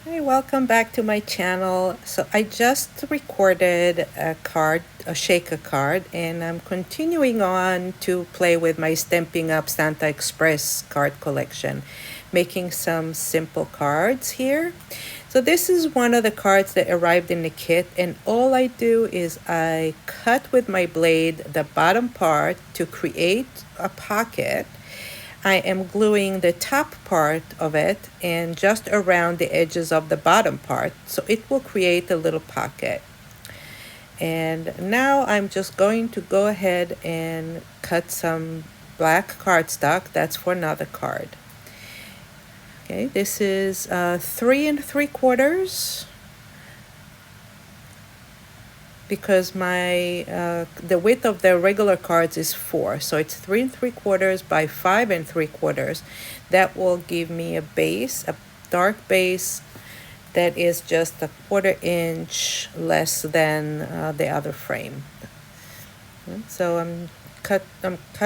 Hey, welcome back to my channel. So I just recorded a shaker card, and I'm continuing on to play with my Stamping Up Santa Express card collection, making some simple cards here. So this is one of the cards that arrived in the kit, and all I do is I cut with my blade the bottom part to create a pocket. I am gluing the top part of it and just around the edges of the bottom part, so it will create a little pocket. And now I'm just going to go ahead and cut some black cardstock. That's for another card. Okay, this is 3 3/4 because my the width of the regular cards is 4, so it's 3 3/4 by 5 3/4. That will give me a base, a dark base that is just a 1/4 inch less than the other frame. So I'm cut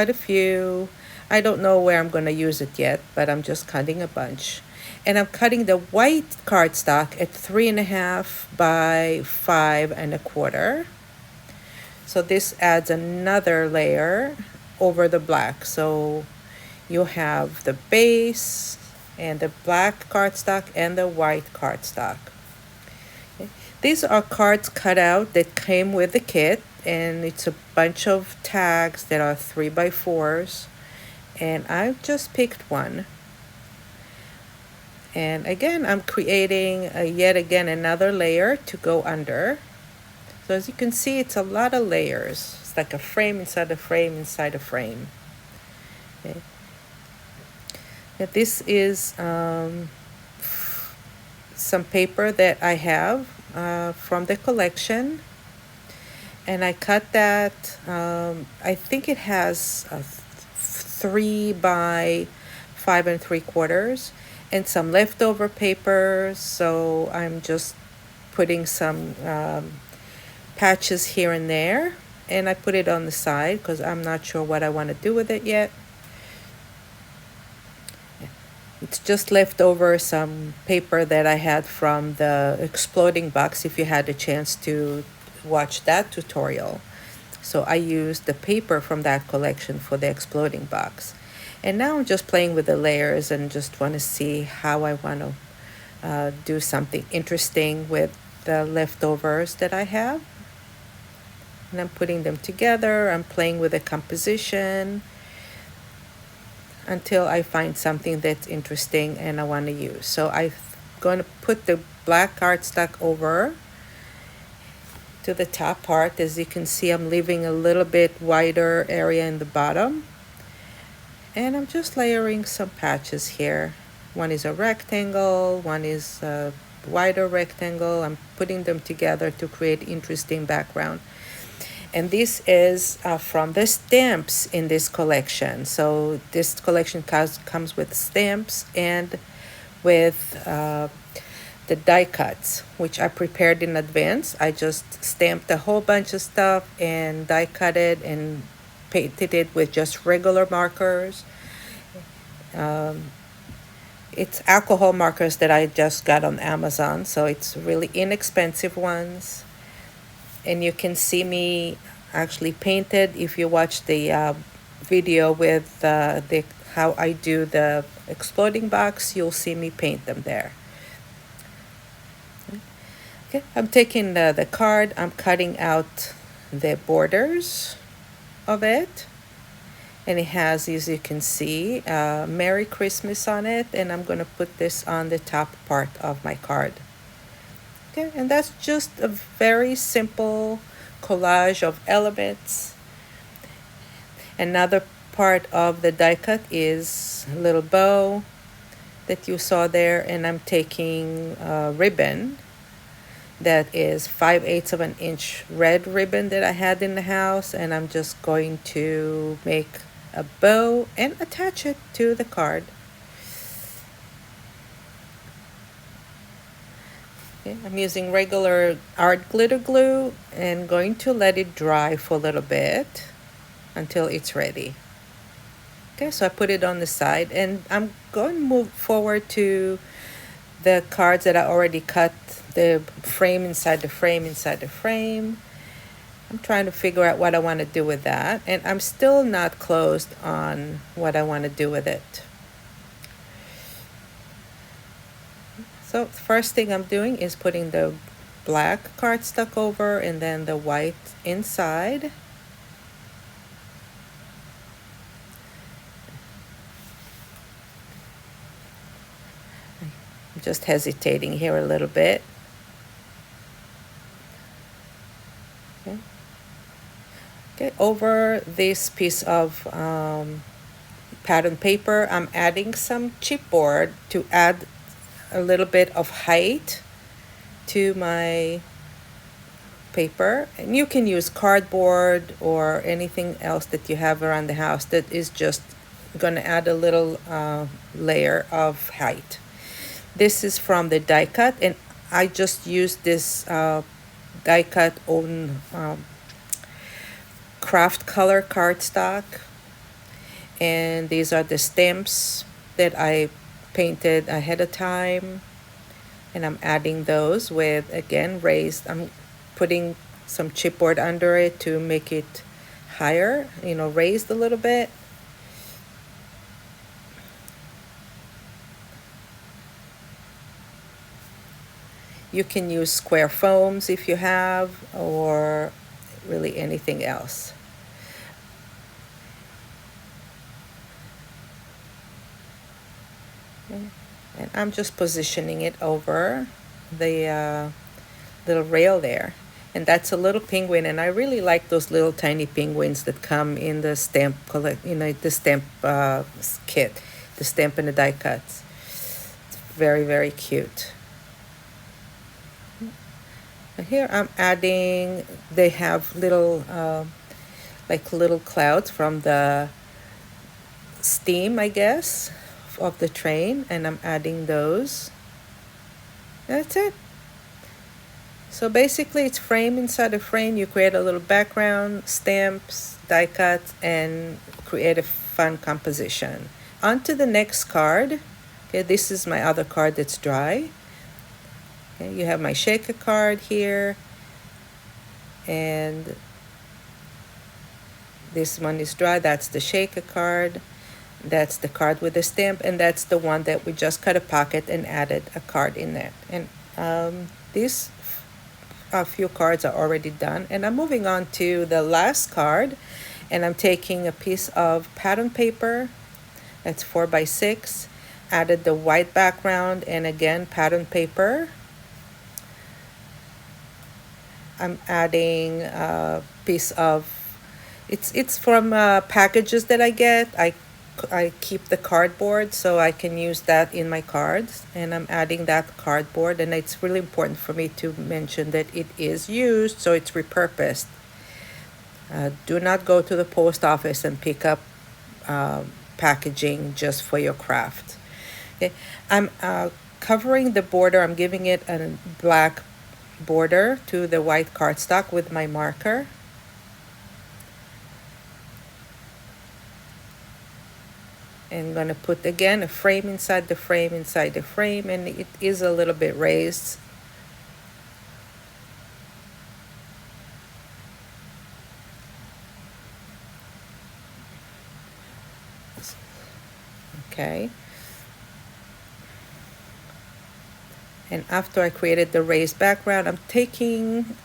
a few. I don't know where I'm going to use it yet, but I'm just cutting a bunch. And I'm cutting the white cardstock at 3.5 by 5 1/4. So this adds another layer over the black. So you have the base and the black cardstock and the white cardstock. Okay. These are cards cut out that came with the kit, and it's a bunch of tags that are 3x4s. And I've just picked one. And again, I'm creating yet again another layer to go under. So as you can see, it's a lot of layers. It's like a frame inside a frame inside a frame. Okay. Now this is some paper that I have from the collection. And I cut that, I think it has 3 by 5 3/4 and some leftover paper. So I'm just putting some patches here and there, and I put it on the side because I'm not sure what I want to do with it yet. It's just left over some paper that I had from the exploding box, if you had a chance to watch that tutorial. So I used the paper from that collection for the exploding box. And now I'm just playing with the layers and just want to see how I want to do something interesting with the leftovers that I have. And I'm putting them together. I'm playing with the composition until I find something that's interesting and I want to use. So I'm going to put the black cardstock over to the top part. As you can see, I'm leaving a little bit wider area in the bottom. And I'm just layering some patches here. One is a rectangle, one is a wider rectangle. I'm putting them together to create interesting background. And this is from the stamps in this collection. So this collection comes with stamps and with the die cuts, which I prepared in advance. I just stamped a whole bunch of stuff and die cut it and painted it with just regular markers. It's alcohol markers that I just got on Amazon, so it's really inexpensive ones. And you can see me actually painted. If you watch the video with how I do the exploding box, you'll see me paint them there. Okay, I'm taking the card, I'm cutting out the borders of it. And it has, as you can see, Merry Christmas on it. And I'm going to put this on the top part of my card. Okay, and that's just a very simple collage of elements. Another part of the die cut is a little bow that you saw there. And I'm taking ribbon that is 5/8 of an inch red ribbon that I had in the house, and I'm just going to make a bow and attach it to the card. Okay, I'm using regular art glitter glue and going to let it dry for a little bit until it's ready. Okay, so I put it on the side, and I'm going to move forward to the cards that I already cut, the frame inside the frame inside the frame. I'm trying to figure out what I want to do with that, and I'm still not closed on what I want to do with it. So first thing I'm doing is putting the black cardstock over and then the white inside. I'm just hesitating here a little bit. Okay, okay. Over this piece of pattern paper, I'm adding some chipboard to add a little bit of height to my paper. And you can use cardboard or anything else that you have around the house that is just going to add a little layer of height. This is from the die cut, and I just used this die cut on craft color cardstock, and these are the stamps that I painted ahead of time, and I'm adding those with, again, raised. I'm putting some chipboard under it to make it higher, raised a little bit. You can use square foams if you have, or really anything else. And I'm just positioning it over the little rail there. And that's a little penguin, and I really like those little tiny penguins that come in the stamp the stamp kit, the Stampin' the die cuts. It's very, very cute. And here I'm adding, they have little like little clouds from the steam, I guess, of the train, and I'm adding those. That's it. So basically it's frame inside a frame. You create a little background, stamps, die cuts, and create a fun composition. On to the next card. Okay, this is my other card that's dry. Okay, you have my shaker card here, and this one is dry. That's the shaker card. That's the card with the stamp, and that's the one that we just cut a pocket and added a card in there. And these a few cards are already done, and I'm moving on to the last card, and I'm taking a piece of pattern paper that's 4x6, added the white background, and again pattern paper. I'm adding a piece of, it's from packages that I get. I keep the cardboard so I can use that in my cards, and I'm adding that cardboard, and it's really important for me to mention that it is used, so it's repurposed. Do not go to the post office and pick up packaging just for your craft. Okay, I'm covering the border. I'm giving it a black border to the white cardstock with my marker. And I'm going to put again a frame inside the frame inside the frame, and it is a little bit raised. Okay. And after I created the raised background, I'm taking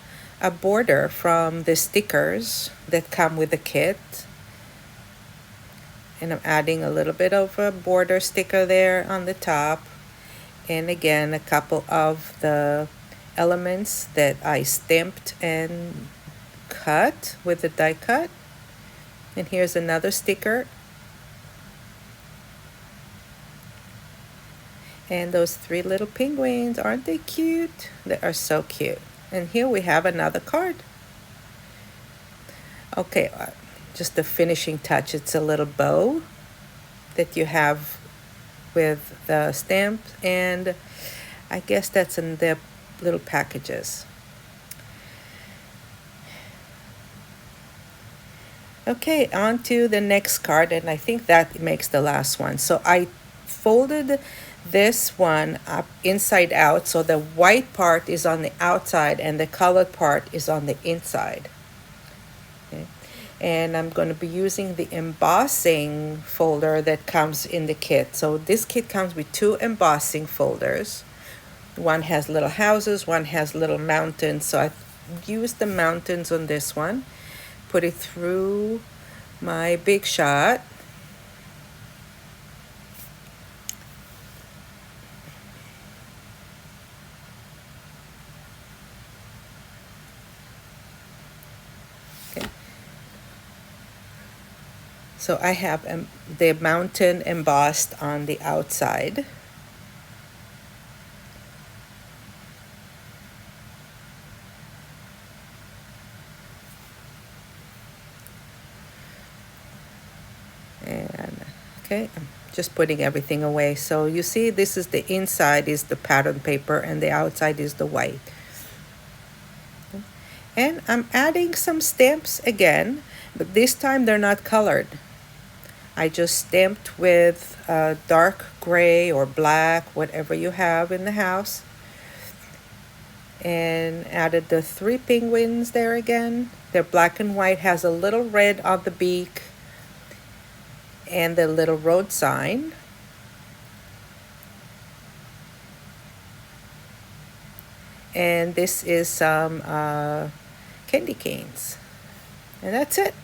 a border from the stickers that come with the kit, and I'm adding a little bit of a border sticker there on the top, and again a couple of the elements that I stamped and cut with the die cut. And here's another sticker, and those three little penguins, aren't they cute? They are so cute. And here we have another card. Okay, just the finishing touch, it's a little bow that you have with the stamp, and I guess that's in the little packages. Okay, on to the next card, and I think that makes the last one. So I folded this one up inside out, so the white part is on the outside and the colored part is on the inside. Okay. And I'm going to be using the embossing folder that comes in the kit. So this kit comes with two embossing folders. One has little houses, one has little mountains. So I used the mountains on this one, put it through my Big Shot. Okay. So I have the mountain embossed on the outside. And okay, I'm just putting everything away. So you see, this is the inside is the pattern paper and the outside is the white. And I'm adding some stamps again, but this time they're not colored. I just stamped with dark gray or black, whatever you have in the house, and added the three penguins there again. They're black and white, has a little red on the beak, and the little road sign. And this is some candy canes. And that's it.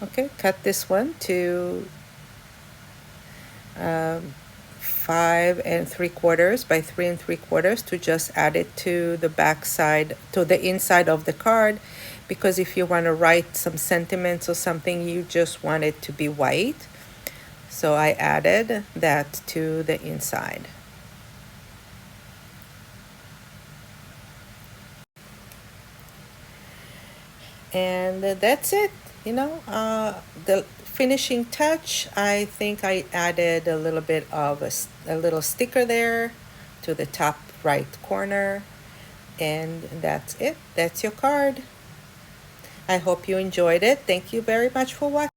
Okay, cut this one to 5 3/4 by 3 3/4 to just add it to the back side, to the inside of the card, because if you want to write some sentiments or something, you just want it to be white. So I added that to the inside. And that's it. The finishing touch, I think I added a little bit of a little sticker there to the top right corner. And that's it. That's your card. I hope you enjoyed it. Thank you very much for watching.